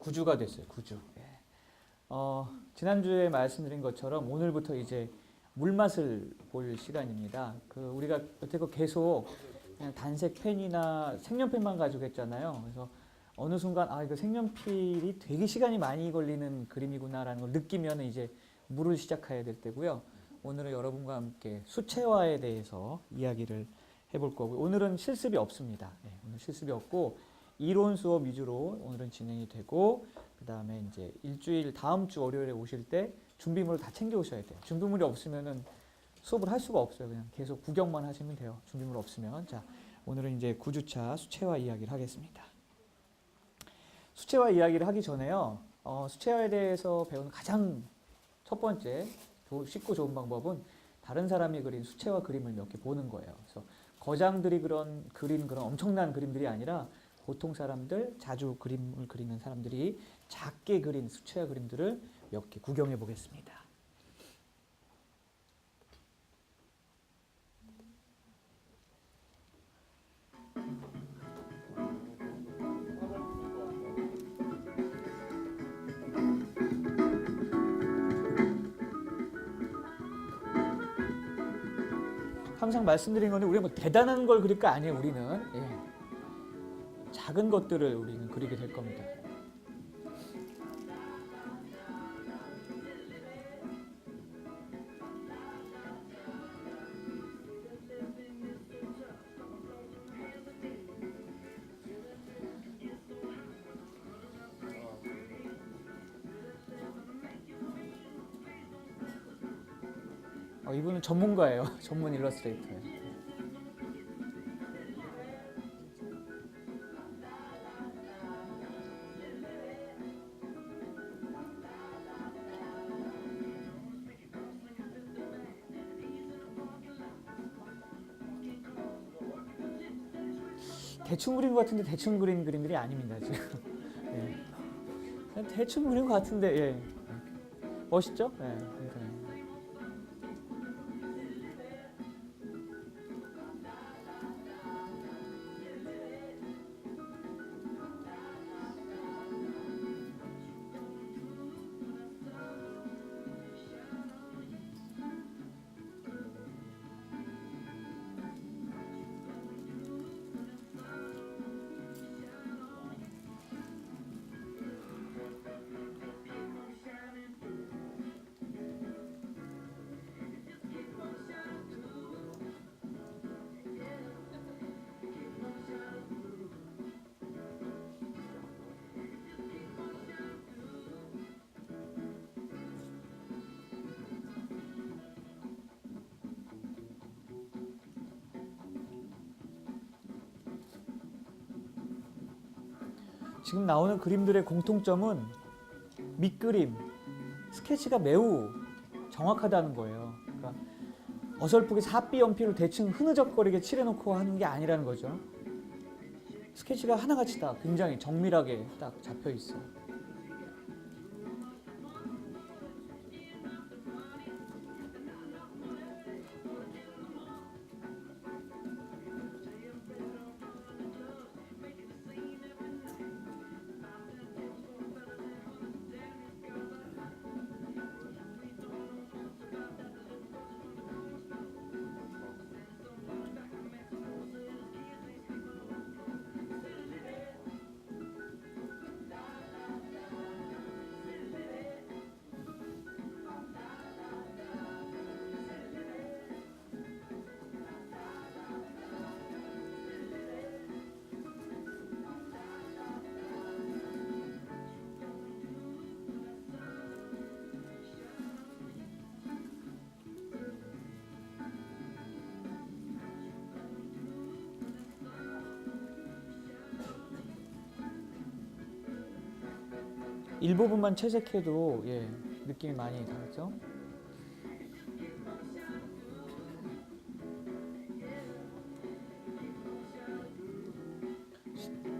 구주가 됐어요. 구주. 예. 지난주에 말씀드린 것처럼 오늘부터 이제 물맛을 볼 시간입니다. 우리가 여태껏 계속 그냥 단색 펜이나 색연필만 가지고 했잖아요. 그래서 어느 순간 이거 색연필이 되게 시간이 많이 걸리는 그림이구나라는 걸 느끼면 이제 물을 시작해야 될 때고요. 오늘은 여러분과 함께 수채화에 대해서 이야기를 해볼 거고, 오늘은 실습이 없습니다. 오늘 실습이 없고 이론 수업 위주로 오늘은 진행이 되고, 그 다음에 이제 일주일 다음 주 월요일에 오실 때 준비물을 다 챙겨 오셔야 돼요. 준비물이 없으면은 수업을 할 수가 없어요. 그냥 계속 구경만 하시면 돼요. 준비물 없으면. 자, 오늘은 이제 9주차 수채화 이야기를 하겠습니다. 수채화 이야기를 하기 전에요. 수채화에 대해서 배우는 가장 첫 번째 쉽고 좋은 방법은 다른 사람이 그린 수채화 그림을 몇 개 보는 거예요. 그래서 거장들이 그린 그런 엄청난 그림들이 아니라 보통 사람들, 자주 그림을 그리는 사람들이 작게 그린 수채화 그림들을 몇 개 구경해 보겠습니다. 항상 말씀드린 건데 우리가 뭐 대단한 걸 그릴 거 아니에요. 우리는 작은 것들을 우리는 그리게 될 겁니다. 이분은 전문가예요. 전문 일러스트레이터예요. 대충 그린 것 같은데 대충 그린 그림들이 아닙니다. 지금. 그냥 대충 그린 것 같은데 멋있죠? 그러니까. 지금 나오는 그림들의 공통점은 밑그림, 스케치가 매우 정확하다는 거예요. 그러니까 어설프게 사비 연필로 대충 흐느적거리게 칠해놓고 하는 게 아니라는 거죠. 스케치가 하나같이 다 굉장히 정밀하게 딱 잡혀 있어요. 일부분만 채색해도 느낌이 많이 다르죠.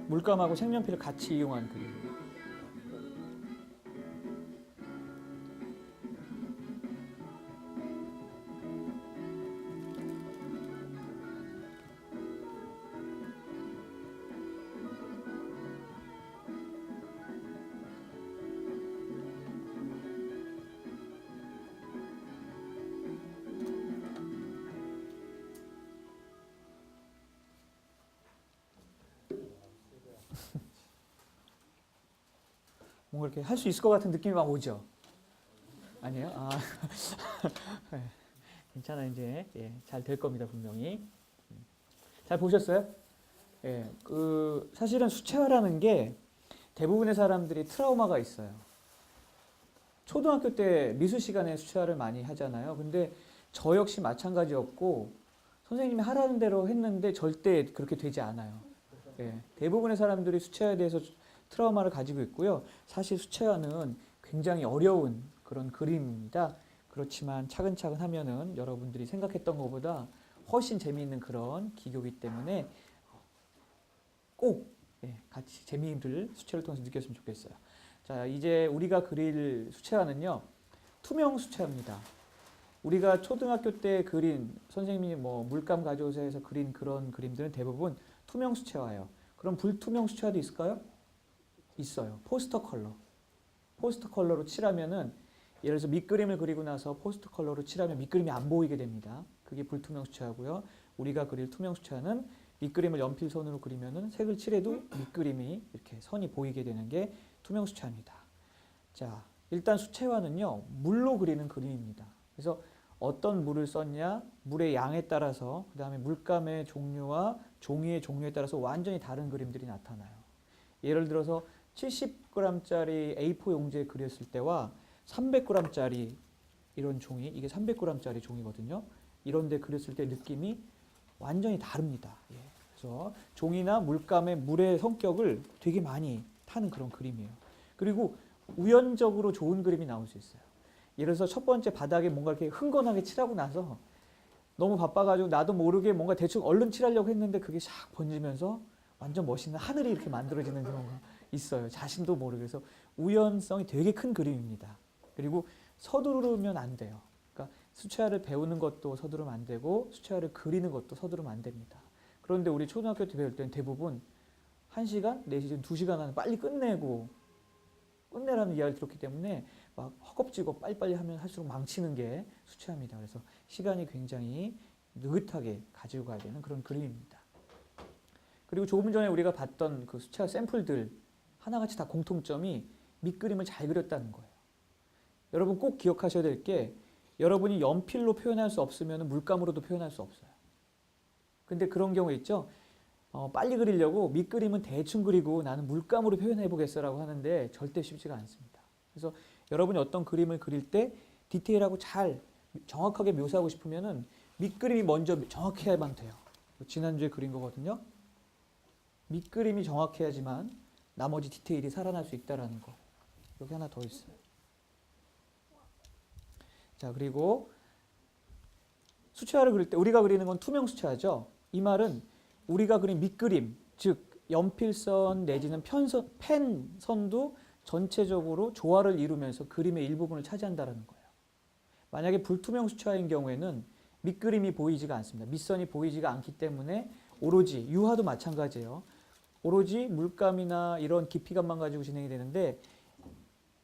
물감하고 색연필을 같이 이용한 그림. 뭔가 이렇게 할 수 있을 것 같은 느낌이 막 오죠? 아니에요? 아, 네. 괜찮아 이제 잘 될 겁니다 분명히. 잘 보셨어요? 예, 그 사실은 수채화라는 게 대부분의 사람들이 트라우마가 있어요. 초등학교 때 미술 시간에 수채화를 많이 하잖아요. 근데 저 역시 마찬가지였고 선생님이 하라는 대로 했는데 절대 그렇게 되지 않아요. 예, 대부분의 사람들이 수채화에 대해서 트라우마를 가지고 있고요. 사실 수채화는 굉장히 어려운 그런 그림입니다. 그렇지만 차근차근 하면은 여러분들이 생각했던 것보다 훨씬 재미있는 그런 기교이기 때문에 꼭 같이 재미를 수채를 통해서 느꼈으면 좋겠어요. 자, 이제 우리가 그릴 수채화는요, 투명 수채화입니다. 우리가 초등학교 때 그린 선생님이 뭐 물감 가져오세요 해서 그린 그런 그림들은 대부분 투명 수채화예요. 그럼 불투명 수채화도 있을까요? 있어요. 포스터 컬러. 포스터 컬러로 칠하면은 예를 들어서 밑그림을 그리고 나서 포스터 컬러로 칠하면 밑그림이 안 보이게 됩니다. 그게 불투명 수채화고요. 우리가 그릴 투명 수채화는 밑그림을 연필선으로 그리면은 색을 칠해도 밑그림이 이렇게 선이 보이게 되는 게 투명 수채화입니다. 자, 일단 수채화는요, 물로 그리는 그림입니다. 그래서 어떤 물을 썼냐, 물의 양에 따라서, 그 다음에 물감의 종류와 종이의 종류에 따라서 완전히 다른 그림들이 나타나요. 예를 들어서 70g짜리 A4 용지에 그렸을 때와 300g짜리 이런 종이, 이게 300g짜리 종이거든요. 이런 데 그렸을 때 느낌이 완전히 다릅니다. 그래서 종이나 물감의 물의 성격을 되게 많이 타는 그런 그림이에요. 그리고 우연적으로 좋은 그림이 나올 수 있어요. 예를 들어서 첫 번째 바닥에 뭔가 이렇게 흥건하게 칠하고 나서 너무 바빠가지고 나도 모르게 뭔가 대충 얼른 칠하려고 했는데 그게 샥 번지면서 완전 멋있는 하늘이 이렇게 만들어지는 경우가 있어요. 자신도 모르게. 그래서 우연성이 되게 큰 그림입니다. 그리고 서두르면 안 돼요. 그러니까 수채화를 배우는 것도 서두르면 안 되고 수채화를 그리는 것도 서두르면 안 됩니다. 그런데 우리 초등학교 때 배울 때는 대부분 1시간, 4시간, 2시간 안에 빨리 끝내라는 이야기를 들었기 때문에 막 허겁지겁 빨리빨리 하면 할수록 망치는 게 수채화입니다. 그래서 시간이 굉장히 느긋하게 가지고 가야 되는 그런 그림입니다. 그리고 조금 전에 우리가 봤던 그 수채화 샘플들 하나같이 다 공통점이 밑그림을 잘 그렸다는 거예요. 여러분 꼭 기억하셔야 될 게 여러분이 연필로 표현할 수 없으면 물감으로도 표현할 수 없어요. 근데 그런 경우 있죠. 빨리 그리려고 밑그림은 대충 그리고 나는 물감으로 표현해 보겠어라고 하는데 절대 쉽지가 않습니다. 그래서 여러분이 어떤 그림을 그릴 때 디테일하고 잘 정확하게 묘사하고 싶으면은 밑그림이 먼저 정확해야만 돼요. 지난주에 그린 거거든요. 밑그림이 정확해야지만 나머지 디테일이 살아날 수 있다는 거. 여기 하나 더 있어요. 자, 그리고 수채화를 그릴 때 우리가 그리는 건 투명 수채화죠. 이 말은 우리가 그린 밑그림, 즉 연필선 내지는 펜선도 전체적으로 조화를 이루면서 그림의 일부분을 차지한다는 거예요. 만약에 불투명 수채화인 경우에는 밑그림이 보이지가 않습니다. 밑선이 보이지가 않기 때문에 오로지 유화도 마찬가지예요. 오로지 물감이나 이런 깊이감만 가지고 진행이 되는데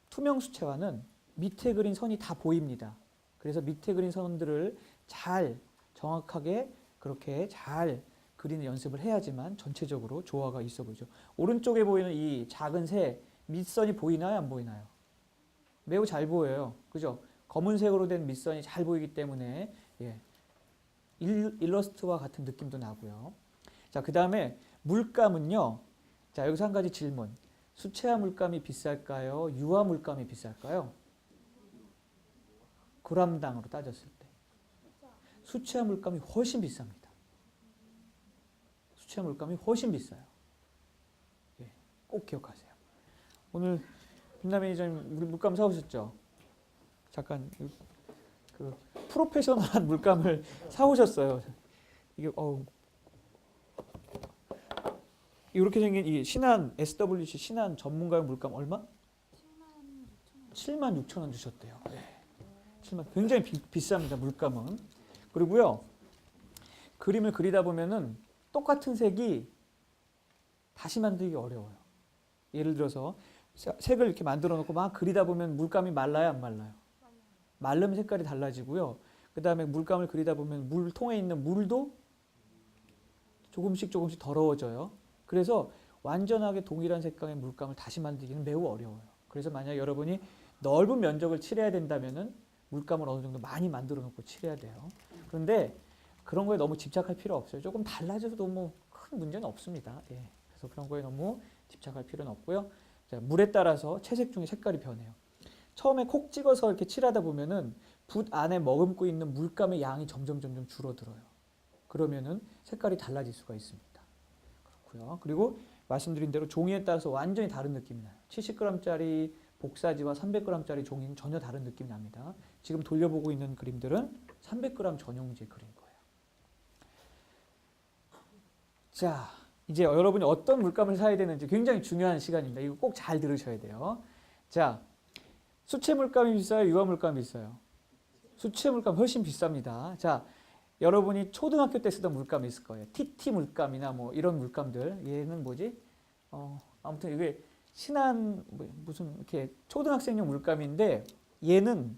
투명 수채화는 밑에 그린 선이 다 보입니다. 그래서 밑에 그린 선들을 잘 정확하게 그렇게 잘 그리는 연습을 해야지만 전체적으로 조화가 있어 보이죠. 오른쪽에 보이는 이 작은 새 밑선이 보이나요? 안 보이나요? 매우 잘 보여요. 그죠? 검은색으로 된 밑선이 잘 보이기 때문에 일러스트와 같은 느낌도 나고요. 자, 그 다음에 물감은요. 자, 여기서 한 가지 질문. 수채화 물감이 비쌀까요? 유화 물감이 비쌀까요? 그람당으로 따졌을 때. 수채화 물감이 훨씬 비쌉니다. 수채화 물감이 훨씬 비싸요. 꼭 기억하세요. 오늘 김남희 기자님 우리 물감 사오셨죠? 잠깐 그 프로페셔널한 물감을 사오셨어요. 이게 이렇게 생긴 이 신한 SWC 신한 전문가용 물감 얼마? 76,000원 주셨대요. 7만 굉장히 비쌉니다. 물감은. 그리고요. 그림을 그리다 보면은 똑같은 색이 다시 만들기 어려워요. 예를 들어서 색을 이렇게 만들어 놓고 막 그리다 보면 물감이 말라요, 안 말라요? 말르면 색깔이 달라지고요. 그 다음에 물감을 그리다 보면 물통에 있는 물도 조금씩 더러워져요. 그래서 완전하게 동일한 색감의 물감을 다시 만들기는 매우 어려워요. 그래서 만약 여러분이 넓은 면적을 칠해야 된다면은 물감을 어느 정도 많이 만들어 놓고 칠해야 돼요. 그런데 그런 거에 너무 집착할 필요 없어요. 조금 달라져도 뭐 큰 문제는 없습니다. 예. 그래서 그런 거에 너무 집착할 필요는 없고요. 자, 물에 따라서 채색 중에 색깔이 변해요. 처음에 콕 찍어서 이렇게 칠하다 보면은 붓 안에 머금고 있는 물감의 양이 점점 줄어들어요. 그러면은 색깔이 달라질 수가 있습니다. 그렇고요. 그리고 말씀드린 대로 종이에 따라서 완전히 다른 느낌이 나요. 70g짜리 복사지와 300g짜리 종이는 전혀 다른 느낌이 납니다. 지금 돌려보고 있는 그림들은 300g 전용지의 그린 거예요. 자, 이제 여러분이 어떤 물감을 사야 되는지 굉장히 중요한 시간입니다. 이거 꼭 잘 들으셔야 돼요. 자, 수채 물감이 비싸요? 유화 물감이 비싸요? 수채 물감 훨씬 비쌉니다. 자, 여러분이 초등학교 때 쓰던 물감이 있을 거예요. TT 물감이나 뭐 이런 물감들. 얘는 뭐지? 아무튼 이게 신한 무슨 이렇게 초등학생용 물감인데 얘는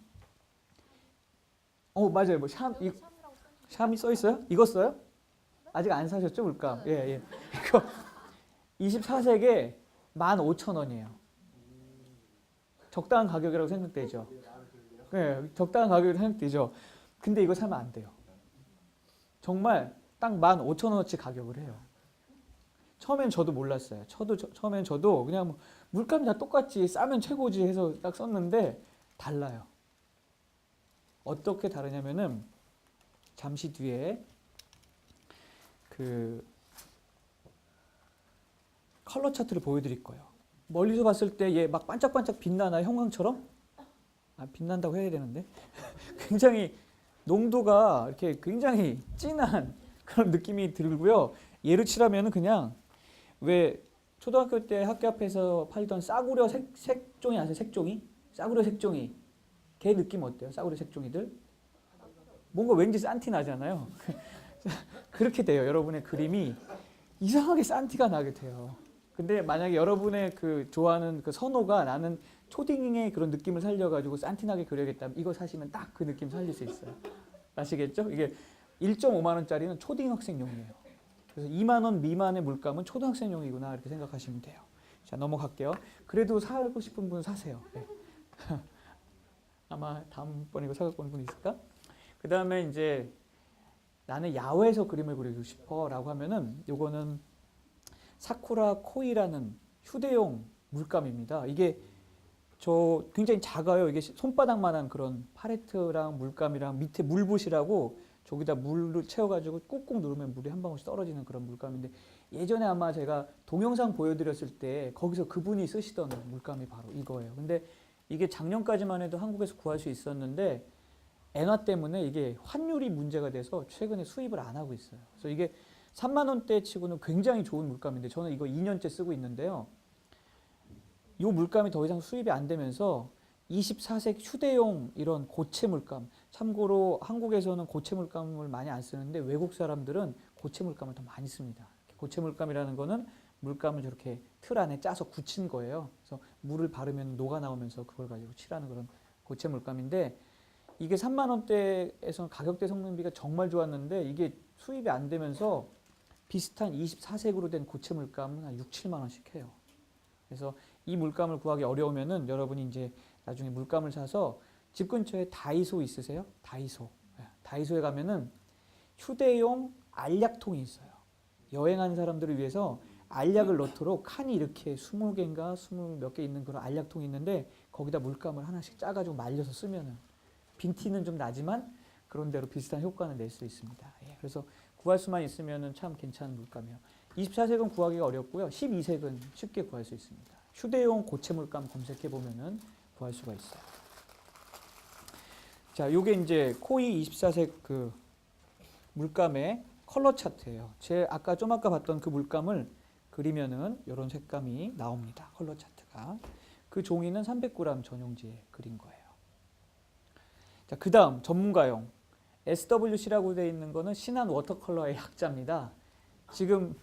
맞아요. 뭐 샴이 써 있어요? 이거 써요? 아직 안 사셨죠, 물감? 예. 이거 24색에 15,000원이에요. 적당한 가격이라고 생각되죠. 네, 적당한 가격이라고 생각되죠. 근데 이거 사면 안 돼요. 정말 딱 15,000원어치 가격을 해요. 처음엔 저도 몰랐어요. 처음엔 저도 그냥 뭐 물감이 다 똑같지, 싸면 최고지 해서 딱 썼는데 달라요. 어떻게 다르냐면은 잠시 뒤에 그 컬러 차트를 보여드릴 거예요. 멀리서 봤을 때 얘 막 반짝반짝 빛나나요? 형광처럼? 빛난다고 해야 되는데 굉장히 농도가 이렇게 굉장히 진한 그런 느낌이 들고요. 얘를 칠하면 그냥 왜 초등학교 때 학교 앞에서 팔던 싸구려 색종이 아세요? 색종이? 싸구려 색종이. 걔 느낌 어때요? 싸구려 색종이들? 뭔가 왠지 산티 나잖아요. 그렇게 돼요. 여러분의 그림이 이상하게 산티가 나게 돼요. 근데 만약에 여러분의 그 좋아하는 그 선호가 나는 초딩의 그런 느낌을 살려가지고 산티나게 그려야겠다면 이거 사시면 딱 그 느낌 살릴 수 있어요. 아시겠죠? 이게 1.5만 원짜리는 초딩학생용이에요. 그래서 2만 원 미만의 물감은 초등학생용이구나 이렇게 생각하시면 돼요. 자, 넘어갈게요. 그래도 사고 싶은 분 사세요. 네. 아마 다음번에 이거 사갖고 오는 분 있을까? 그 다음에 이제 나는 야외에서 그림을 그리고 싶어 라고 하면은 요거는 사쿠라 코이라는 휴대용 물감입니다. 이게 저 굉장히 작아요. 이게 손바닥만한 그런 팔레트랑 물감이랑 밑에 물붓이라고 저기다 물을 채워가지고 꾹꾹 누르면 물이 한 방울씩 떨어지는 그런 물감인데 예전에 아마 제가 동영상 보여드렸을 때 거기서 그분이 쓰시던 물감이 바로 이거예요. 근데 이게 작년까지만 해도 한국에서 구할 수 있었는데 엔화 때문에 이게 환율이 문제가 돼서 최근에 수입을 안 하고 있어요. 그래서 이게 3만 원대 치고는 굉장히 좋은 물감인데 저는 이거 2년째 쓰고 있는데요. 이 물감이 더 이상 수입이 안 되면서 24색 휴대용 이런 고체 물감, 참고로 한국에서는 고체 물감을 많이 안 쓰는데 외국 사람들은 고체 물감을 더 많이 씁니다. 고체 물감이라는 거는 물감을 저렇게 틀 안에 짜서 굳힌 거예요. 그래서 물을 바르면 녹아 나오면서 그걸 가지고 칠하는 그런 고체 물감인데 이게 3만 원대에서는 가격대 성능비가 정말 좋았는데 이게 수입이 안 되면서 비슷한 24색으로 된 고체 물감은 한 6, 7만 원씩 해요. 그래서 이 물감을 구하기 어려우면은 여러분이 이제 나중에 물감을 사서 집 근처에 다이소 있으세요? 다이소. 다이소에 가면은 휴대용 알약통이 있어요. 여행하는 사람들을 위해서 알약을 넣도록 칸이 이렇게 20개인가 20 몇 개 있는 그런 알약통이 있는데 거기다 물감을 하나씩 짜가지고 말려서 쓰면은 빈티는 좀 나지만 그런 대로 비슷한 효과는 낼 수 있습니다. 그래서 구할 수만 있으면은 참 괜찮은 물감이에요. 24색은 구하기가 어렵고요. 12색은 쉽게 구할 수 있습니다. 휴대용 고체 물감 검색해 보면은 구할 수가 있어요. 자, 요게 이제 코이 24색 그 물감의 컬러 차트예요. 아까 봤던 그 물감을 그리면은 이런 색감이 나옵니다. 컬러 차트가. 그 종이는 300g 전용지에 그린 거예요. 자, 그 다음 전문가용. SWC라고 되어 있는 거는 신한 워터컬러의 약자입니다. 지금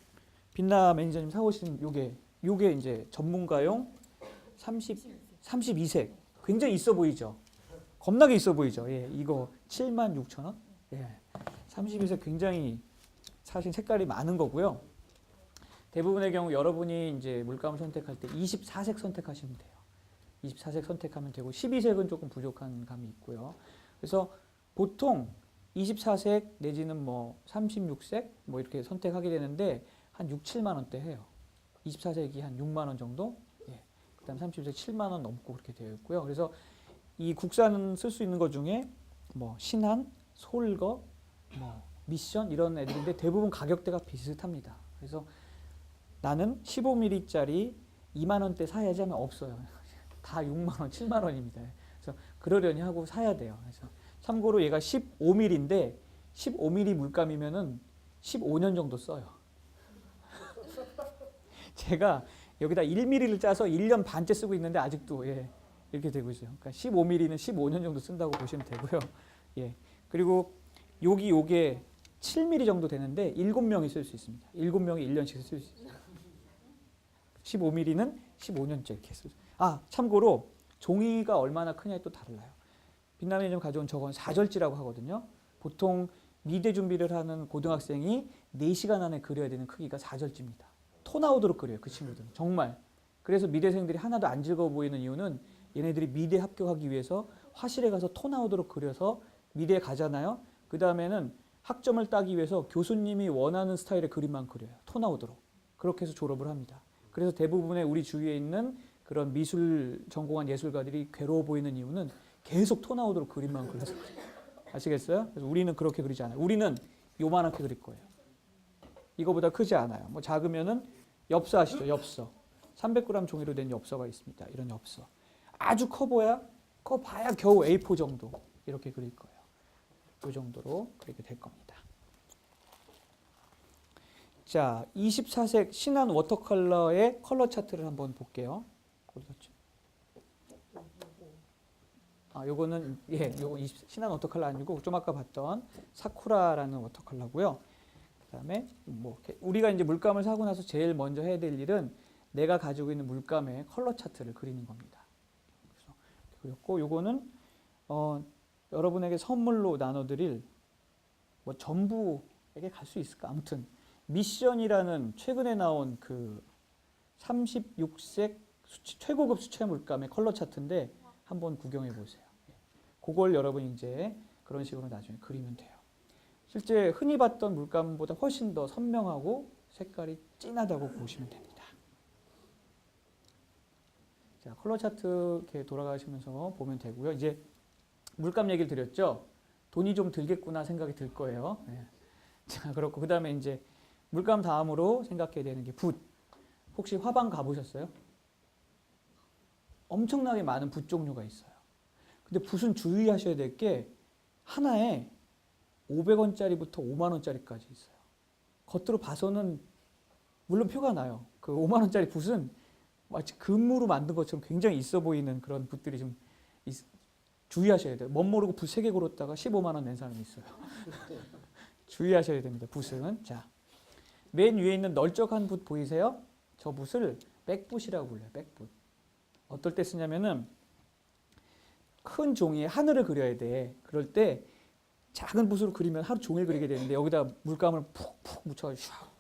빛나 매니저님 사오신 요게 이제 전문가용 32색. 굉장히 있어 보이죠? 겁나게 있어 보이죠? 예, 이거 76,000원? 예. 32색 굉장히 사실 색깔이 많은 거고요. 대부분의 경우 여러분이 이제 물감을 선택할 때 24색 선택하시면 돼요. 24색 선택하면 되고 12색은 조금 부족한 감이 있고요. 그래서 보통 24색 내지는 뭐 36색 뭐 이렇게 선택하게 되는데 한 6, 7만 원대 해요. 24색이 한 6만 원 정도? 예. 그다음 30색 7만 원 넘고 그렇게 되어 있고요. 그래서 이 국산 쓸 수 있는 것 중에 뭐 신한, 솔거, 뭐 미션 이런 애들인데 대부분 가격대가 비슷합니다. 그래서 나는 15mm짜리 2만 원대 사야지 하면 없어요. 다 6만 원, 7만 원입니다. 그래서 그러려니 하고 사야 돼요. 그래서 참고로 얘가 15mm인데 15mm 물감이면은 15년 정도 써요. 제가 여기다 1mm를 짜서 1년 반째 쓰고 있는데 아직도 예, 이렇게 되고 있어요. 그러니까 15mm는 15년 정도 쓴다고 보시면 되고요. 예. 그리고 요게 7mm 정도 되는데 7명이 쓸 수 있습니다. 7명이 1년씩 쓸 수 있어요. 15mm는 15년째 이렇게 쓸 수 있어요. 아, 참고로 종이가 얼마나 크냐에 또 달라요. 빛남이 좀 가져온 저건 사절지라고 하거든요. 보통 미대 준비를 하는 고등학생이 4시간 안에 그려야 되는 크기가 사절지입니다. 토 나오도록 그려요. 그 친구들은. 정말. 그래서 미대생들이 하나도 안 즐거워 보이는 이유는 얘네들이 미대 합격하기 위해서 화실에 가서 토 나오도록 그려서 미대에 가잖아요. 그 다음에는 학점을 따기 위해서 교수님이 원하는 스타일의 그림만 그려요. 토 나오도록. 그렇게 해서 졸업을 합니다. 그래서 대부분의 우리 주위에 있는 그런 미술 전공한 예술가들이 괴로워 보이는 이유는 계속 토 나오도록 그림만 그려서 아시겠어요? 그래서 우리는 그렇게 그리지 않아요. 우리는 요만하게 그릴 거예요. 이거보다 크지 않아요. 뭐 작으면은 엽서 아시죠? 엽서. 300g 종이로 된 엽서가 있습니다. 이런 엽서. 아주 커 봐야 겨우 A4 정도 이렇게 그릴 거예요. 이 정도로 그렇게 될 겁니다. 자, 24색 신한 워터컬러의 컬러 차트를 한번 볼게요. 어디 갔지? 아, 요거는 요거 신한 워터컬러 아니고 좀 아까 봤던 사쿠라라는 워터컬러고요. 그다음에 뭐 우리가 이제 물감을 사고 나서 제일 먼저 해야 될 일은 내가 가지고 있는 물감의 컬러 차트를 그리는 겁니다. 그래서 그렸고 요거는 여러분에게 선물로 나눠드릴 뭐 전부에게 갈 수 있을까? 아무튼 미션이라는 최근에 나온 그 36색 최고급 수채 물감의 컬러 차트인데 한번 구경해 보세요. 그걸 여러분 이제 그런 식으로 나중에 그리면 돼요. 실제 흔히 봤던 물감보다 훨씬 더 선명하고 색깔이 진하다고 보시면 됩니다. 자, 컬러 차트 이렇게 돌아가시면서 보면 되고요. 이제 물감 얘기를 드렸죠. 돈이 좀 들겠구나 생각이 들 거예요. 네. 자, 그렇고 그 다음에 이제 물감 다음으로 생각해야 되는 게 붓. 혹시 화방 가보셨어요? 엄청나게 많은 붓 종류가 있어요. 근데 붓은 주의하셔야 될 게 하나에 500원짜리부터 5만 원짜리까지 있어요. 겉으로 봐서는 물론 표가 나요. 그 5만 원짜리 붓은 마치 금으로 만든 것처럼 굉장히 있어 보이는 그런 붓들이 좀 주의하셔야 돼요. 멋 모르고 붓 3개 고르다가 15만 원 낸 사람이 있어요. 주의하셔야 됩니다. 붓은. 자, 맨 위에 있는 널쩍한 붓 보이세요? 저 붓을 백붓이라고 불러요. 백붓. 어떨 때 쓰냐면은 큰 종이에 하늘을 그려야 돼. 그럴 때 작은 붓으로 그리면 하루 종일 그리게 되는데 여기다 물감을 푹푹 묻혀서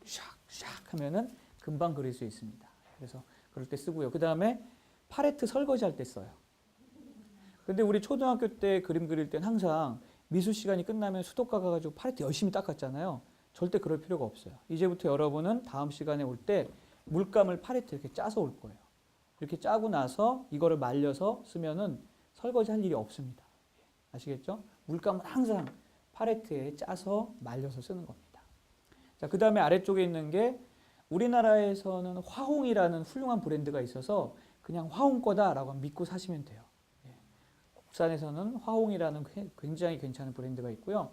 샥샥샥 하면은 금방 그릴 수 있습니다. 그래서 그럴 때 쓰고요. 그 다음에 팔레트 설거지할 때 써요. 근데 우리 초등학교 때 그림 그릴 땐 항상 미술 시간이 끝나면 수도가 가가지고 팔레트 열심히 닦았잖아요. 절대 그럴 필요가 없어요. 이제부터 여러분은 다음 시간에 올 때 물감을 팔레트 이렇게 짜서 올 거예요. 이렇게 짜고 나서 이거를 말려서 쓰면은 설거지 할 일이 없습니다. 아시겠죠? 물감은 항상 팔레트에 짜서 말려서 쓰는 겁니다. 자, 그 다음에 아래쪽에 있는 게 우리나라에서는 화홍이라는 훌륭한 브랜드가 있어서 그냥 화홍 거다라고 믿고 사시면 돼요. 국산에서는 화홍이라는 굉장히 괜찮은 브랜드가 있고요.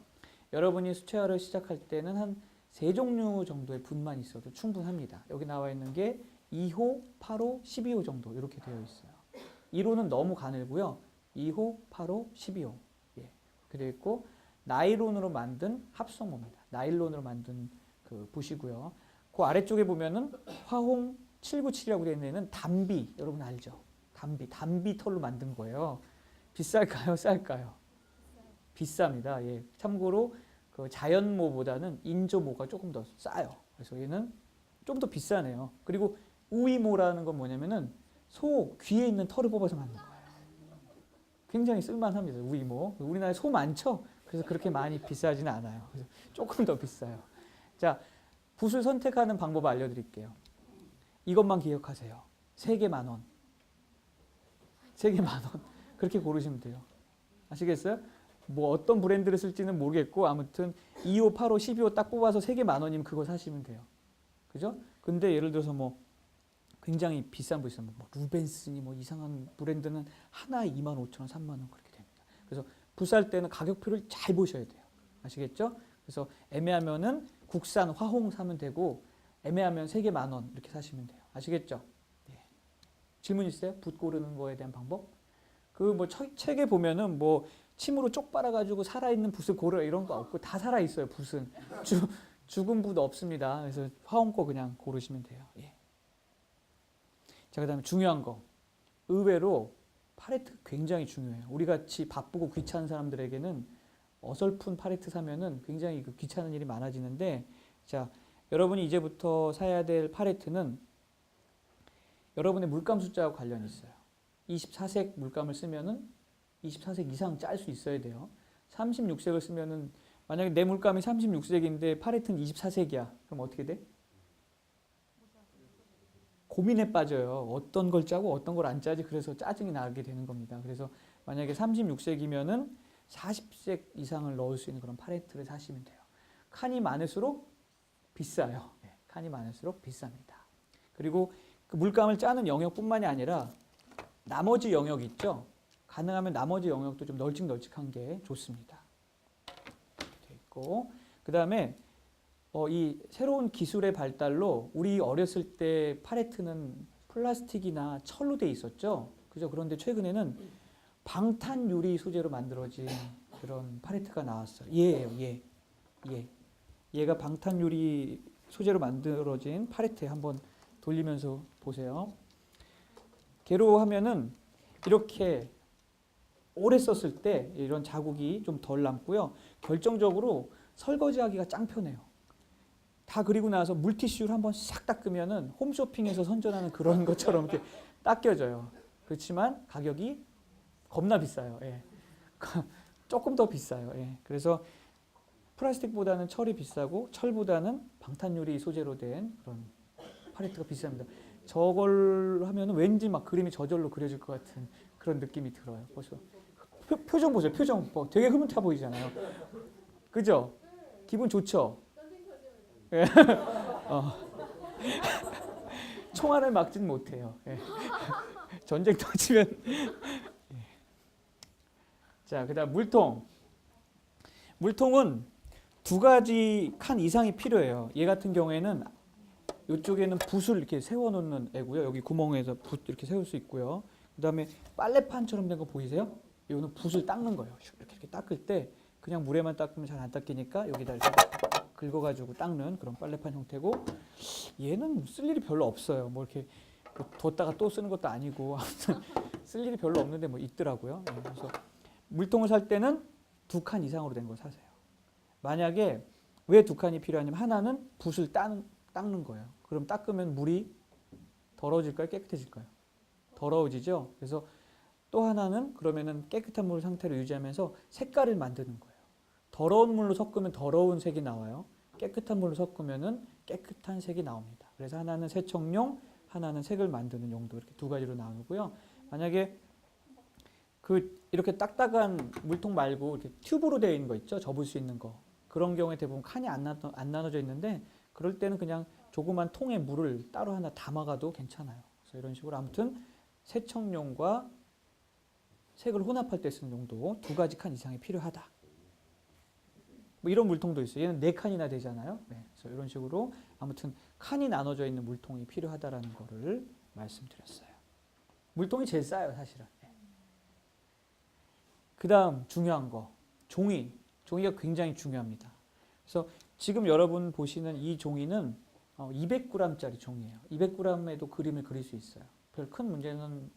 여러분이 수채화를 시작할 때는 한 3종류 정도의 붓만 있어도 충분합니다. 여기 나와 있는 게 2호, 8호, 12호 정도 이렇게 되어 있어요. 1호는 너무 가늘고요. 2호, 8호, 12호 예, 그렇게 되어 있고 나일론으로 만든 합성모입니다. 나일론으로 만든 그 붓이고요. 그 아래쪽에 보면은 화홍 797이라고 되어 있는 애는 담비 여러분 알죠? 담비 털로 만든 거예요. 비쌀까요? 쌀까요? 비쌉니다. 예. 참고로 그 자연모보다는 인조모가 조금 더 싸요. 그래서 얘는 좀 더 비싸네요. 그리고 우이모라는 건 뭐냐면은 소 귀에 있는 털을 뽑아서 만든 거예요. 굉장히 쓸만합니다. 우리 뭐 우리나라에 소 많죠? 그래서 그렇게 많이 비싸지는 않아요. 그래서 조금 더 비싸요. 자, 붓을 선택하는 방법 알려드릴게요. 이것만 기억하세요. 3개 10,000원. 3개 10,000원. 그렇게 고르시면 돼요. 아시겠어요? 뭐 어떤 브랜드를 쓸지는 모르겠고 아무튼 2호, 8호, 12호 딱 뽑아서 3개 10,000원이면 그거 사시면 돼요. 그죠? 근데 예를 들어서 뭐 굉장히 비싼 붓 있으면 뭐 루벤스니 뭐 이상한 브랜드는 하나에 25,000원, 30,000원 그렇게 됩니다. 그래서 붓 살 때는 가격표를 잘 보셔야 돼요. 아시겠죠? 그래서 애매하면은 국산 화홍 사면 되고 애매하면 3개 10,000원 이렇게 사시면 돼요. 아시겠죠? 예. 질문 있어요? 붓 고르는 거에 대한 방법? 그 뭐 책에 보면은 뭐 침으로 쪽 빨아가지고 살아있는 붓을 고르라 이런 거 없고 다 살아있어요. 붓은 죽은 붓 없습니다. 그래서 화홍 거 그냥 고르시면 돼요. 예. 자, 그다음에 중요한 거. 의외로 팔레트가 굉장히 중요해요. 우리 같이 바쁘고 귀찮은 사람들에게는 어설픈 팔레트 사면은 굉장히 그 귀찮은 일이 많아지는데, 자, 여러분이 이제부터 사야 될 팔레트는 여러분의 물감 숫자와 관련이 있어요. 24색 물감을 쓰면은 24색 이상 짤 수 있어야 돼요. 36색을 쓰면은 만약에 내 물감이 36색인데 팔레트는 24색이야. 그럼 어떻게 돼? 고민에 빠져요. 어떤 걸 짜고 어떤 걸 안 짜지. 그래서 짜증이 나게 되는 겁니다. 그래서 만약에 36색이면은 40색 이상을 넣을 수 있는 그런 팔레트를 사시면 돼요. 칸이 많을수록 비싸요. 네, 칸이 많을수록 비쌉니다. 그리고 그 물감을 짜는 영역뿐만이 아니라 나머지 영역 있죠. 가능하면 나머지 영역도 좀 널찍널찍한 게 좋습니다. 돼 있고, 그 다음에 이 새로운 기술의 발달로 우리 어렸을 때 팔레트는 플라스틱이나 철로 돼 있었죠. 그죠? 그런데 최근에는 방탄 유리 소재로 만들어진 그런 팔레트가 나왔어요. 얘예요, 얘. 얘가 방탄 유리 소재로 만들어진 팔레트 한번 돌리면서 보세요. 걔로 하면은 이렇게 오래 썼을 때 이런 자국이 좀 덜 남고요. 결정적으로 설거지하기가 짱 편해요. 다 그리고 나서 물티슈를 한번 싹 닦으면은 홈쇼핑에서 선전하는 그런 것처럼 이렇게 닦여져요. 그렇지만 가격이 겁나 비싸요. 예. 조금 더 비싸요. 예. 그래서 플라스틱보다는 철이 비싸고 철보다는 방탄유리 소재로 된 그런 팔레트가 비쌉니다. 저걸 하면 왠지 막 그림이 저절로 그려질 것 같은 그런 느낌이 들어요. 벌써 표정 보세요. 표정 되게 흐뭇해 보이잖아요. 그죠? 기분 좋죠? 예. 총알을 막진 못해요. 예. 전쟁 터지면. 예. 자, 그다음 물통. 물통은 2가지 칸 이상이 필요해요. 얘 같은 경우에는 이쪽에는 붓을 이렇게 세워놓는 애고요. 여기 구멍에서 붓 이렇게 세울 수 있고요. 그다음에 빨래판처럼 된 거 보이세요? 이거는 붓을 닦는 거예요. 이렇게 닦을 때 그냥 물에만 닦으면 잘 안 닦이니까 여기다 이렇게 긁어가지고 닦는 그런 빨래판 형태고, 얘는 쓸 일이 별로 없어요. 뭐 이렇게 뒀다가 또 쓰는 것도 아니고 아무튼 쓸 일이 별로 없는데 뭐 있더라고요. 그래서 물통을 살 때는 2칸 이상으로 된 걸 사세요. 만약에 왜 2칸이 필요하냐면 하나는 붓을 닦는 거예요. 그럼 닦으면 물이 더러워질까요? 깨끗해질까요? 더러워지죠. 그래서 또 하나는 그러면은 깨끗한 물 상태를 유지하면서 색깔을 만드는 거예요. 더러운 물로 섞으면 더러운 색이 나와요. 깨끗한 물로 섞으면은 깨끗한 색이 나옵니다. 그래서 하나는 세척용, 하나는 색을 만드는 용도, 이렇게 2가지로 나누고요. 만약에 이렇게 딱딱한 물통 말고 이렇게 튜브로 되어 있는 거 있죠? 접을 수 있는 거. 그런 경우에 대부분 칸이 안 나눠져 있는데, 그럴 때는 그냥 조그만 통에 물을 따로 하나 담아가도 괜찮아요. 그래서 이런 식으로 아무튼 세척용과 색을 혼합할 때 쓰는 용도 2가지 칸 이상이 필요하다. 뭐 이런 물통도 있어요. 얘는 4칸이나 되잖아요. 네, 그래서 이런 식으로 아무튼 칸이 나눠져 있는 물통이 필요하다라는 거를 말씀드렸어요. 물통이 제일 싸요, 사실은. 네. 그 다음 중요한 거, 종이가 굉장히 중요합니다. 그래서 지금 여러분 보시는 이 종이는 200g짜리 종이에요. 200g에도 그림을 그릴 수 있어요. 별 큰 문제는,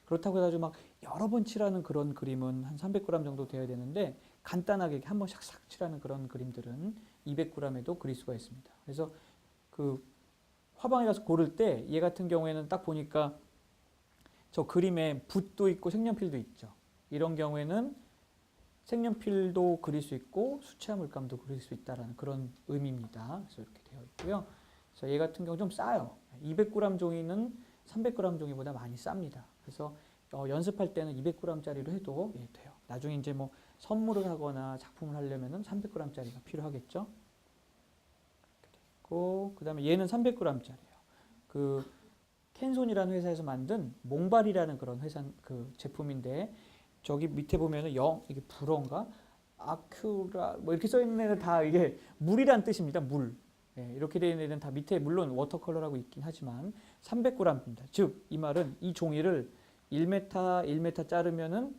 그렇다고 해가지고 막 여러 번 칠하는 그런 그림은 한 300g 정도 돼야 되는데, 간단하게 한번 샥샥 칠하는 그런 그림들은 200g에도 그릴 수가 있습니다. 그래서 그 화방에 가서 고를 때 얘 같은 경우에는 딱 보니까 저 그림에 붓도 있고 색연필도 있죠. 이런 경우에는 색연필도 그릴 수 있고 수채화 물감도 그릴 수 있다는 그런 의미입니다. 그래서 이렇게 되어 있고요. 그래서 얘 같은 경우 좀 싸요. 200g 종이는 300g 종이보다 많이 쌉니다. 그래서 연습할 때는 200g짜리로 해도 돼요. 나중에 이제 뭐 선물을 하거나 작품을 하려면은 300g짜리가 필요하겠죠. 그 다음에 얘는 300g짜리예요. 그 캔손이라는 회사에서 만든 몽발이라는 그런 회사 그 제품인데 저기 밑에 보면은 이게 불어인가 아큐라 뭐 이렇게 써 있는 애는 다 이게 물이란 뜻입니다. 물. 이렇게 되어 있는 애는 다 밑에 물론 워터컬러라고 있긴 하지만 300g입니다. 즉 이 말은 이 종이를 1m 자르면은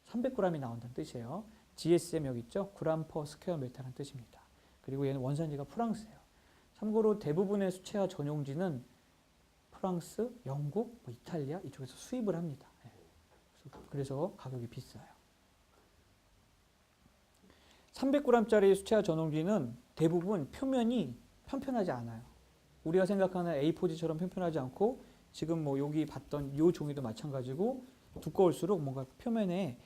300g이 나온다는 뜻이에요. GSM 여기 있죠? 그램 퍼 스퀘어 미터라는 뜻입니다. 그리고 얘는 원산지가 프랑스예요. 참고로 대부분의 수채화 전용지는 프랑스, 영국, 뭐 이탈리아 이쪽에서 수입을 합니다. 그래서 가격이 비싸요. 300g짜리 수채화 전용지는 대부분 표면이 편편하지 않아요. 우리가 생각하는 A4지처럼 편편하지 않고 지금 뭐 여기 봤던 이 종이도 마찬가지고 두꺼울수록 뭔가 표면에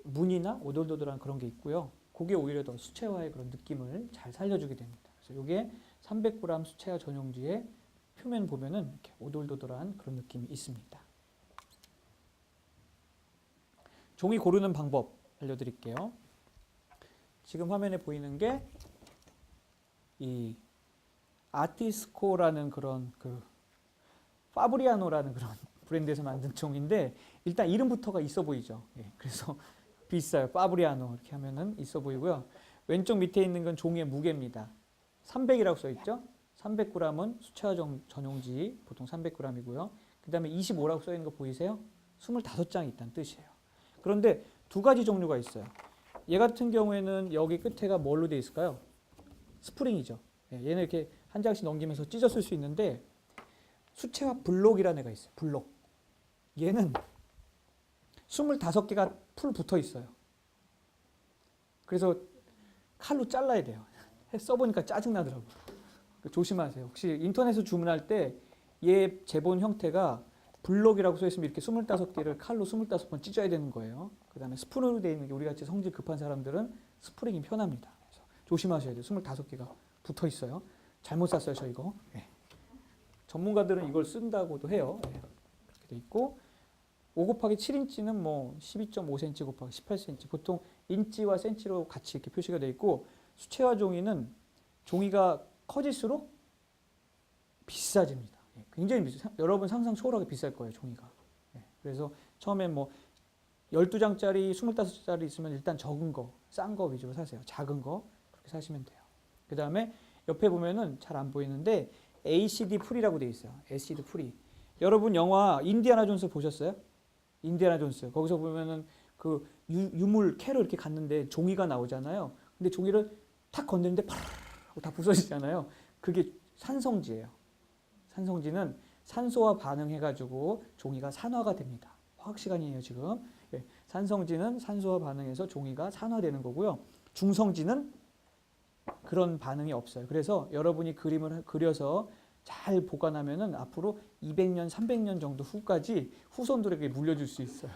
무늬나 오돌도돌한 그런 게 있고요. 그게 오히려 더 수채화의 그런 느낌을 잘 살려주게 됩니다. 그래서 이게 300g 수채화 전용지의 표면 보면은 이렇게 오돌도돌한 그런 느낌이 있습니다. 종이 고르는 방법 알려드릴게요. 지금 화면에 보이는 게 이 아티스코라는 그런 그 파브리아노라는 그런 브랜드에서 만든 종인데 일단 이름부터가 있어 보이죠. 그래서 비싸요. 파브리아노 이렇게 하면은 있어 보이고요. 왼쪽 밑에 있는 건 종이의 무게입니다. 300이라고 써 있죠. 300g은 수채화 전용지 보통 300g이고요. 그 다음에 25라고 써 있는 거 보이세요? 25장이 있다는 뜻이에요. 그런데 두 가지 종류가 있어요. 얘 같은 경우에는 여기 끝에가 뭘로 되어 있을까요? 스프링이죠. 얘는 이렇게 한 장씩 넘기면서 찢어 쓸 수 있는데 수채화 블록이라는 애가 있어요. 블록. 얘는 25개가 풀 붙어 있어요. 그래서 칼로 잘라야 돼요. 써보니까 짜증나더라고요. 조심하세요. 혹시 인터넷에서 주문할 때 얘 제본 형태가 블록이라고 써 있으면 이렇게 25개를 칼로 25번 찢어야 되는 거예요. 그 다음에 스푼으로 되어 있는 게 우리같이 성질 급한 사람들은 스프링이 편합니다. 그래서 조심하셔야 돼요. 25개가 붙어 있어요. 잘못 샀어요, 저 이거. 전문가들은 이걸 쓴다고도 해요. 그렇게 돼 있고 5 곱하기 7인치는 뭐 12.5cm 곱하기 18cm 보통 인치와 센치로 같이 이렇게 표시가 되어 있고 수채화 종이는 종이가 커질수록 비싸집니다. 굉장히 비싸요. 여러분 상상 초월하게 비쌀 거예요, 종이가. 그래서 처음에 뭐 12장짜리, 25장짜리 있으면 일단 적은 거, 싼 거 위주로 사세요. 작은 거 그렇게 사시면 돼요. 그 다음에 옆에 보면은 잘 안 보이는데 ACD 풀이라고 되어 있어요. ACD 풀이. 여러분 영화 인디아나 존스 보셨어요? 인디아나 존스. 거기서 보면은 그 유물 캐로 이렇게 갔는데 종이가 나오잖아요. 근데 종이를 탁 건드는데 파르르 하고 다 부서지잖아요. 그게 산성지예요. 산성지는 산소와 반응해가지고 종이가 산화가 됩니다. 화학 시간이에요 지금. 산성지는 산소와 반응해서 종이가 산화되는 거고요. 중성지는 그런 반응이 없어요. 그래서 여러분이 그림을 그려서 잘 보관하면은 앞으로 200년, 300년 정도 후까지 후손들에게 물려줄 수 있어요.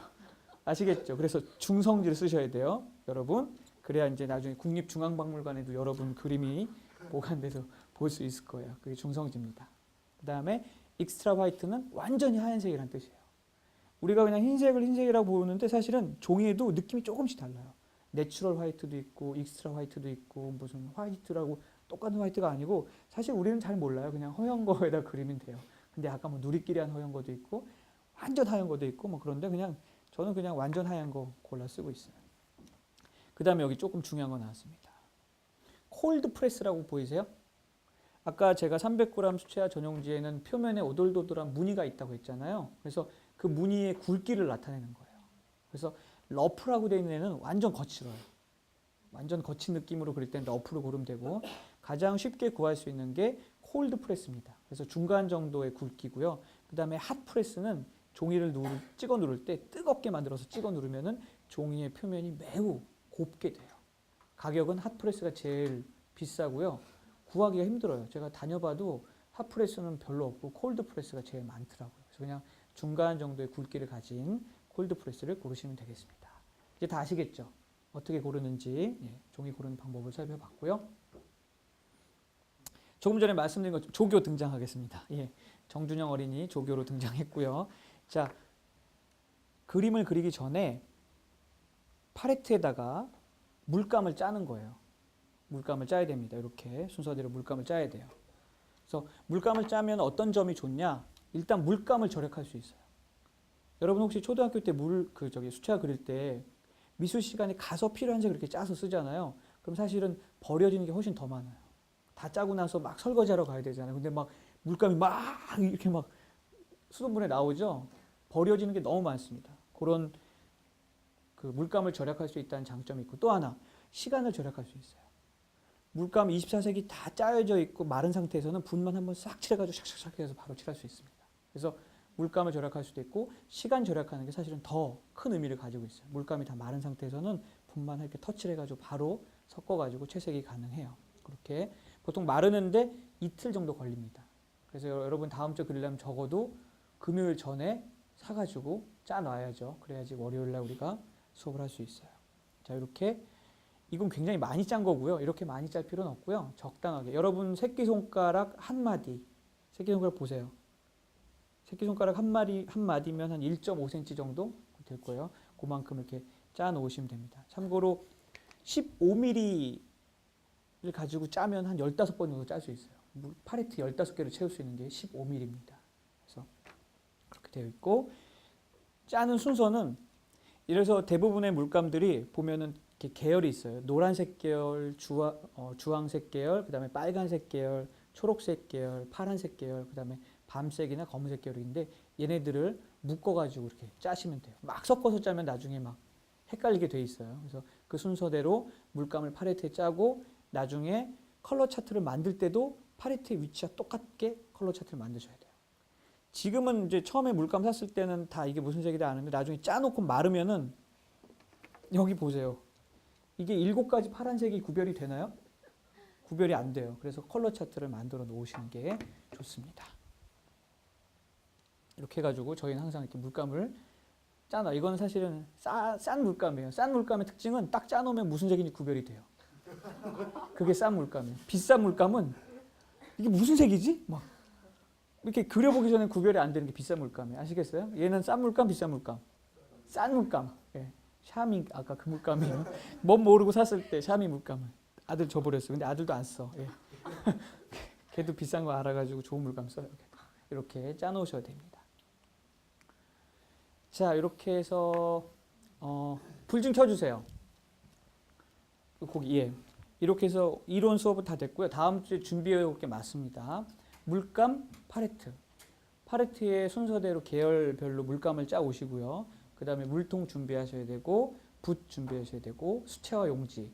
아시겠죠? 그래서 중성지를 쓰셔야 돼요, 여러분. 그래야 이제 나중에 국립중앙박물관에도 여러분 그림이 보관돼서 볼 수 있을 거예요. 그게 중성지입니다. 그 다음에 익스트라 화이트는 완전히 하얀색이라는 뜻이에요. 우리가 그냥 흰색을 흰색이라고 보는데 사실은 종이에도 느낌이 조금씩 달라요. 내추럴 화이트도 있고 익스트라 화이트도 있고 무슨 화이트라고 똑같은 화이트가 아니고 사실 우리는 잘 몰라요. 그냥 허연 거에다 그리면 돼요. 근데 아까 뭐 누리끼리 한 허연 거도 있고 완전 하얀 거도 있고 뭐 그런데 그냥 저는 그냥 완전 하얀 거 골라 쓰고 있어요. 그 다음에 여기 조금 중요한 거 나왔습니다. 콜드 프레스라고 보이세요? 아까 제가 300g 수채화 전용지에는 표면에 오돌도돌한 무늬가 있다고 했잖아요. 그래서 그 무늬의 굵기를 나타내는 거예요. 그래서 러프라고 되어 있는 애는 완전 거칠어요. 완전 거친 느낌으로 그릴 때는 러프로 고르면 되고 가장 쉽게 구할 수 있는 게 콜드 프레스입니다. 그래서 중간 정도의 굵기고요. 그 다음에 핫 프레스는 종이를 찍어 누를 때 뜨겁게 만들어서 찍어 누르면은 종이의 표면이 매우 곱게 돼요. 가격은 핫 프레스가 제일 비싸고요. 구하기가 힘들어요. 제가 다녀봐도 핫 프레스는 별로 없고 콜드 프레스가 제일 많더라고요. 그래서 그냥 중간 정도의 굵기를 가진 콜드프레스를 고르시면 되겠습니다. 이제 다 아시겠죠? 어떻게 고르는지 종이 고르는 방법을 살펴봤고요. 조금 전에 말씀드린 것처럼 조교 등장하겠습니다. 정준영 어린이 조교로 등장했고요. 자, 그림을 그리기 전에 팔레트에다가 물감을 짜는 거예요. 물감을 짜야 됩니다. 이렇게 순서대로 물감을 짜야 돼요. 그래서 물감을 짜면 어떤 점이 좋냐? 일단 물감을 절약할 수 있어요. 여러분 혹시 초등학교 때 수채화 그릴 때 미술 시간에 가서 필요한 색 그렇게 짜서 쓰잖아요. 그럼 사실은 버려지는 게 훨씬 더 많아요. 다 짜고 나서 막 설거지하러 가야 되잖아요. 근데 막 물감이 막 이렇게 막 수돗물에 나오죠. 버려지는 게 너무 많습니다. 그런 그 물감을 절약할 수 있다는 장점이 있고, 또 하나 시간을 절약할 수 있어요. 물감 24색이 다 짜여져 있고 마른 상태에서는 붓만 한번 싹 칠해가지고 샥샥샥 해서 바로 칠할 수 있습니다. 그래서 물감을 절약할 수도 있고 시간 절약하는 게 사실은 더 큰 의미를 가지고 있어요. 물감이 다 마른 상태에서는 붓만 이렇게 터치를 해가지고 바로 섞어가지고 채색이 가능해요. 그렇게 보통 마르는데 이틀 정도 걸립니다. 그래서 여러분 다음 주 그리려면 적어도 금요일 전에 사가지고 짜놔야죠. 그래야지 월요일날 우리가 수업을 할 수 있어요. 자, 이렇게 이건 굉장히 많이 짠 거고요. 이렇게 많이 짤 필요는 없고요. 적당하게. 여러분 새끼손가락 한 마디, 새끼손가락 보세요. 새끼손가락 한 마디면 한 1.5cm 정도 될 거예요. 그만큼 이렇게 짜 놓으시면 됩니다. 참고로 15mm를 가지고 짜면 한 15번 정도 짤 수 있어요. 팔레트 15개를 채울 수 있는 게 15mm입니다. 그래서 그렇게 되어 있고, 짜는 순서는 이래서 대부분의 물감들이 보면은 이렇게 계열이 있어요. 노란색 계열, 주황색 계열, 그 다음에 빨간색 계열, 초록색 계열, 파란색 계열, 그 다음에 밤색이나 검은색 계열인데 얘네들을 묶어가지고 이렇게 짜시면 돼요. 막 섞어서 짜면 나중에 막 헷갈리게 돼 있어요. 그래서 그 순서대로 물감을 팔레트에 짜고 나중에 컬러 차트를 만들 때도 팔레트의 위치와 똑같게 컬러 차트를 만드셔야 돼요. 지금은 이제 처음에 물감 샀을 때는 다 이게 무슨 색이다 아는데 나중에 짜놓고 마르면은 여기 보세요. 이게 7가지 파란색이 구별이 되나요? 구별이 안 돼요. 그래서 컬러 차트를 만들어 놓으시는 게 좋습니다. 이렇게 해가지고 저희는 항상 이렇게 물감을 짜놔. 이건 사실은 싼 물감이에요. 싼 물감의 특징은 딱 짜놓으면 무슨 색인지 구별이 돼요. 그게 싼 물감이에요. 비싼 물감은 이게 무슨 색이지? 막 이렇게 그려보기 전에 구별이 안 되는 게 비싼 물감이에요. 아시겠어요? 얘는 싼 물감, 비싼 물감. 싼 물감. 샤미 아까 그 물감이에요. 뭔 모르고 샀을 때 샤미 물감을 아들 줘버렸어요. 근데 아들도 안 써. 걔도 비싼 거 알아가지고 좋은 물감 써요. 이렇게 짜놓으셔야 됩니다. 자, 이렇게 해서 불 좀 켜주세요. 거기 이렇게 해서 이론 수업은 다 됐고요. 다음 주에 준비해 올 게 맞습니다. 물감 팔레트. 팔레트의 순서대로 계열별로 물감을 짜 오시고요. 그 다음에 물통 준비하셔야 되고 붓 준비하셔야 되고 수채화 용지.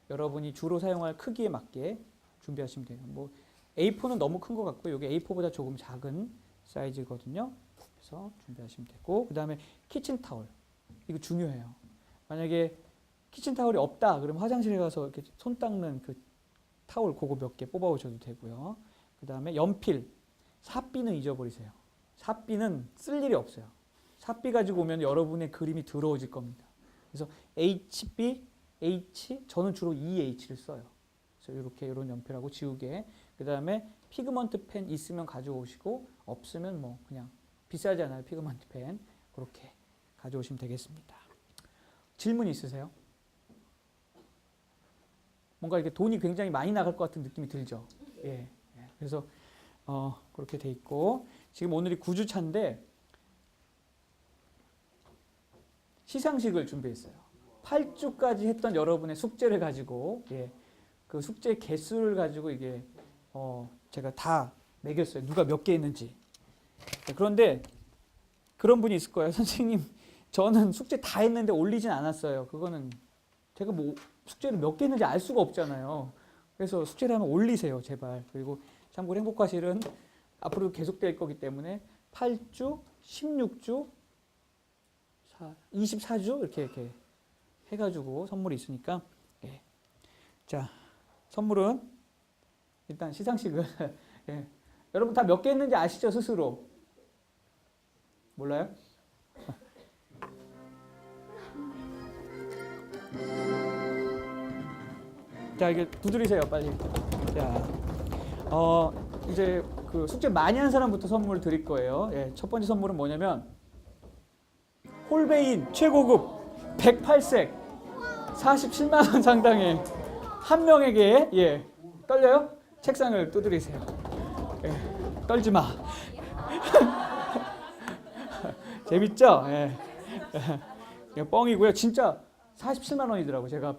여러분이 주로 사용할 크기에 맞게 준비하시면 돼요. 뭐 A4는 너무 큰 것 같고 여기 A4보다 조금 작은 사이즈거든요. 그래서 준비하시면 되고 그 다음에 키친타월. 이거 중요해요. 만약에 키친타월이 없다 그러면 화장실에 가서 이렇게 손 닦는 그 타월 그거 몇 개 뽑아 오셔도 되고요. 그 다음에 연필. 삽비는 잊어버리세요. 삽비는 쓸 일이 없어요. 삽비 가지고 오면 여러분의 그림이 더러워질 겁니다. 그래서 HB, H, 저는 주로 EH를 써요. 그래서 이렇게 이런 연필하고 지우개. 그 다음에 피그먼트 펜 있으면 가져오시고 없으면 뭐 그냥 비싸지 않아요. 피그먼트 펜. 그렇게 가져오시면 되겠습니다. 질문 있으세요? 뭔가 이렇게 돈이 굉장히 많이 나갈 것 같은 느낌이 들죠. 그래서 그렇게 돼 있고 지금 오늘이 9주차인데 시상식을 준비했어요. 8주까지 했던 여러분의 숙제를 가지고 그 숙제 개수를 가지고 이게 제가 다 매겼어요. 누가 몇 개 했는지. 그런데 그런 분이 있을 거예요. 선생님, 저는 숙제 다 했는데 올리진 않았어요. 그거는 제가 뭐 숙제를 몇 개 했는지 알 수가 없잖아요. 그래서 숙제를 하면 올리세요, 제발. 그리고 참고로 행복과실은 앞으로 계속될 거기 때문에 8주, 16주, 24주 이렇게 해가지고 선물이 있으니까 자, 선물은 일단 시상식은 여러분 다 몇 개 했는지 아시죠, 스스로? 몰라요? 자, 이게 두드리세요, 빨리. 자, 이제 그 숙제 많이 한 사람부터 선물 드릴 거예요. 예, 첫 번째 선물은 뭐냐면 홀베인 최고급 108색 47만 원 상당의 한 명에게 떨려요? 책상을 두드리세요. 예, 떨지 마. 재밌죠? 예. 뻥이고요. 진짜 47만 원이더라고. 제가